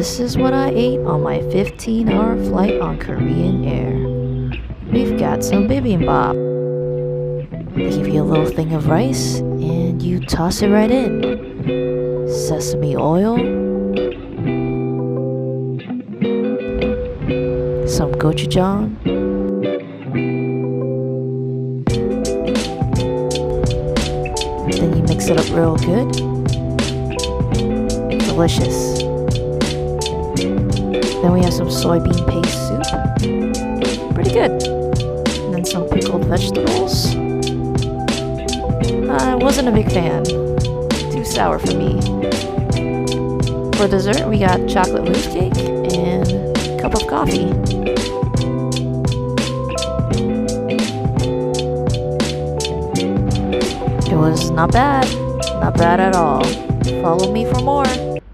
this is what I ate on my 15-hour flight on Korean Air. We've got some bibimbap. They give you a little thing of rice and you toss it right in. Sesame oil, some gochujang, then you mix it up real good. Delicious. Then we have some soybean paste soup. Pretty good. And then some pickled vegetables. I wasn't a big fan. Too sour for me. For dessert, we got chocolate mousse cake and a cup of coffee. It was not bad. Not bad at all. Follow me for more.